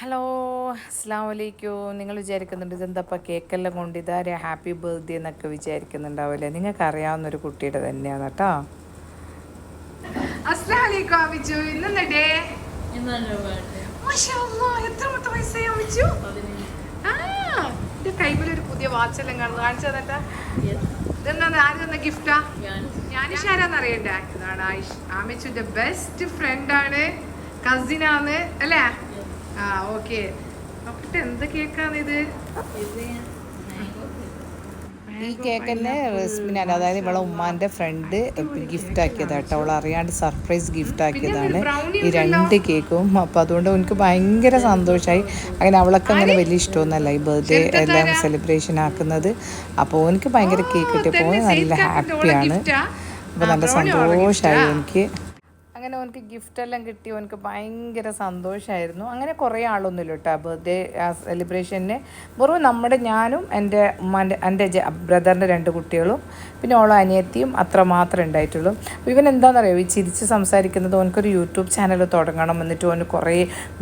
Hello, അസ്സാം വലൈക്കും. നിങ്ങൾ വിചാരിക്കുന്നുണ്ട് ഇതെന്തപ്പോൾ കേക്കെല്ലാം കൊണ്ട് ഇതാരെ ഹാപ്പി ബർത്ത്ഡേ എന്നൊക്കെ വിചാരിക്കുന്നുണ്ടാവില്ലേ? നിങ്ങൾക്ക് അറിയാവുന്നൊരു കുട്ടിയുടെ തന്നെയാണ് കേട്ടോ. അസ്സലാമു അലൈക്കും അമിച്ചു. ഇന്നെന്താ ഡേ? എത്രാമത്തെ വയസ്സായി അമിച്ചു? എന്റെ കൈമിലൊരു പുതിയ വാച്ചെല്ലാം കാണുന്നു. കാണിച്ചു തന്നിട്ടാ. ഇതെന്താ ആര് തന്ന ഗിഫ്റ്റാ? ഞാനിഷ് ആരാന്നറിയണ്ടേ? ഇതാണ് ആയിഷ്, അമിച്ചുന്റെ ബെസ്റ്റ് ഫ്രണ്ടാണ്, കസിനാണ് അല്ലേ? ആ ഓക്കെ. നോക്കട്ടെ എന്ത് കേക്കാണ് ഇത്. ഈ കേക്ക് തന്നെ റസ്മിനാണ്, അതായത് ഇവളെ ഉമ്മാൻ്റെ ഫ്രണ്ട് ഗിഫ്റ്റ് ആക്കിയതാണ് കേട്ടോ. അവൾ അറിയാണ്ട് സർപ്രൈസ് ഗിഫ്റ്റ് ആക്കിയതാണ് ഈ രണ്ട് കേക്കും. അപ്പോൾ അതുകൊണ്ട് എനിക്ക് ഭയങ്കര സന്തോഷമായി. അങ്ങനെ അവളൊക്കെ അങ്ങനെ വലിയ ഇഷ്ടമൊന്നുമല്ല ഈ ബർത്ത്ഡേ എല്ലാം സെലിബ്രേഷൻ ആക്കുന്നത്. അപ്പോൾ എനിക്ക് ഭയങ്കര കേക്ക് കിട്ടിയപ്പോൾ നല്ല ഹാപ്പിയാണ്. അപ്പോൾ നല്ല സന്തോഷമായി എനിക്ക്. അങ്ങനെ അവനക്ക് ഗിഫ്റ്റെല്ലാം കിട്ടി, അവനക്ക് ഭയങ്കര സന്തോഷമായിരുന്നു. അങ്ങനെ കുറേ ആളൊന്നുമില്ല കേട്ടോ ബർത്ത്ഡേ സെലിബ്രേഷന്. വെറും ഞാനും എൻ്റെ ബ്രദറിൻ്റെ 2 കുട്ടികളും പിന്നെ ഓളോ അനിയത്തിയും അത്ര മാത്രമേ ഉണ്ടായിട്ടുള്ളൂ. അപ്പോൾ ഇവൻ എന്താണെന്നറിയോ, ഈ ചിരിച്ച് സംസാരിക്കുന്നത്, അവനക്കൊരു യൂട്യൂബ് ചാനൽ തുടങ്ങണം, എന്നിട്ട് അവന് കുറേ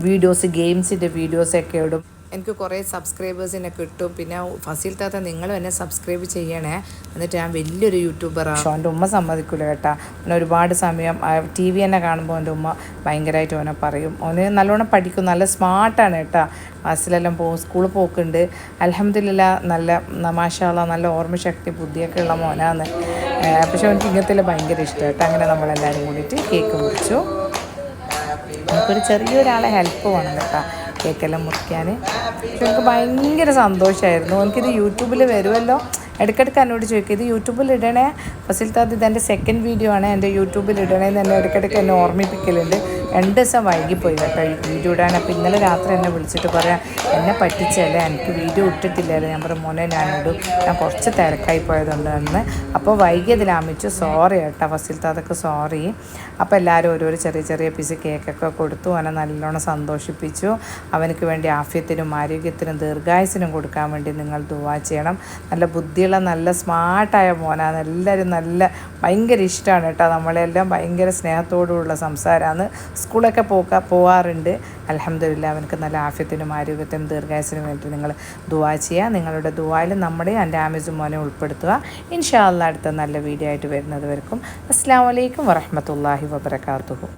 വീഡിയോസ്, ഗെയിംസിൻ്റെ വീഡിയോസൊക്കെ ഇടും. എനിക്ക് കുറേ സബ്സ്ക്രൈബേഴ്സിനെ കിട്ടും. പിന്നെ ഫസീൽ താത്ത നിങ്ങളും എന്നെ സബ്സ്ക്രൈബ് ചെയ്യണേ, എന്നിട്ട് ഞാൻ വലിയൊരു യൂട്യൂബറാണ്. പക്ഷേ എൻ്റെ ഉമ്മ സമ്മതിക്കില്ല കേട്ടോ. പിന്നെ ഒരുപാട് സമയം TV തന്നെ കാണുമ്പോൾ എൻ്റെ ഉമ്മ ഭയങ്കരമായിട്ട് അവനെ പറയും. അവന് നല്ലോണം പഠിക്കും, നല്ല സ്മാർട്ടാണ് കേട്ടോ. ക്ലാസ്സിലെല്ലാം സ്കൂളിൽ പോക്കുണ്ട്. അൽഹംദുലില്ലാ നല്ല മാഷാ അല്ലാഹ് നല്ല ഓർമ്മശക്തി ബുദ്ധിയൊക്കെ ഉള്ള മോനാണ്. പക്ഷെ അവനക്ക് ഇങ്ങനത്തെ ഭയങ്കര ഇഷ്ടം കേട്ടോ. അങ്ങനെ നമ്മളെല്ലാവരും കൂടിയിട്ട് കേക്ക് മുറിച്ചു. നമുക്കൊരു ചെറിയൊരാളെ ഹെൽപ്പ് വേണം കേട്ടോ കേക്കെല്ലാം മുറിക്കാൻ. പക്ഷെ എനിക്ക് ഭയങ്കര സന്തോഷമായിരുന്നു. എനിക്കിത് യൂട്യൂബിൽ വരുമല്ലോ, ഇടയ്ക്കിടയ്ക്ക് എന്നോട് ചോദിക്കും ഇത് യൂട്യൂബിൽ ഇടണേ ഫസിൽ താത്ത, ഇതെൻ്റെ സെക്കൻഡ് വീഡിയോ ആണ്, എൻ്റെ യൂട്യൂബിൽ ഇടണേന്ന് എന്നെ ഇടയ്ക്കിടയ്ക്ക് എന്നെ ഓർമ്മിപ്പിക്കലുണ്ട്. 2 ദിവസം വൈകിപ്പോയി കേട്ടോ ഈ വീഡിയോ ഇടാൻ. അപ്പോൾ ഇന്നലെ രാത്രി എന്നെ വിളിച്ചിട്ട് പറയാം എന്നെ പറ്റിച്ചല്ലേ, എനിക്ക് വീഡിയോ ഇട്ടിട്ടില്ലല്ലോ. ഞാൻ പറഞ്ഞു മോനെ ഞാനിടും, ഞാൻ കുറച്ച് തിരക്കായി പോയതുകൊണ്ടാണ്. അപ്പോൾ വൈകിയതിലാമിച്ചു സോറി കേട്ടോ ഫസിൽ താത്തക്ക് സോറി. അപ്പോൾ എല്ലാവരും ഓരോരോ ചെറിയ ചെറിയ പീസ് കേക്കൊക്കെ കൊടുത്തു. അവനെ നല്ലോണം സന്തോഷിപ്പിച്ചു. അവനക്ക് വേണ്ടി ആഫിയത്തിനും ആരോഗ്യത്തിനും ദീർഘായുസിനും കൊടുക്കാൻ വേണ്ടി നിങ്ങൾ ദുആ ചെയ്യണം. നല്ല ബുദ്ധിയുള്ള നല്ല സ്മാർട്ടായ മോനാണ്. എല്ലാവരും ഭയങ്കര ഇഷ്ടമാണ് കേട്ടോ. നമ്മളെല്ലാം ഭയങ്കര സ്നേഹത്തോടുള്ള സംസാരമാണ്. സ്കൂളൊക്കെ പോവാറുണ്ട്. അൽഹംദുലില്ലാ അവനക്ക് നല്ല ആഫിയത്തിനും ആരോഗ്യത്തിനും ദീർഘായുസിനും വേണ്ടി നിങ്ങൾ ദുആ ചെയ്യുക. നിങ്ങളുടെ ദുആയിൽ നമ്മുടെ എൻ്റെ ആമിസും മോനെ ഉൾപ്പെടുത്തുക. ഇൻഷാ അല്ലാഹ് അടുത്ത നല്ല വീഡിയോ ആയിട്ട് വരുന്നത് വരെക്കും അസ്സലാമു അലൈക്കും വറഹ്മത്തുള്ളാഹി വബറകാതുഹു.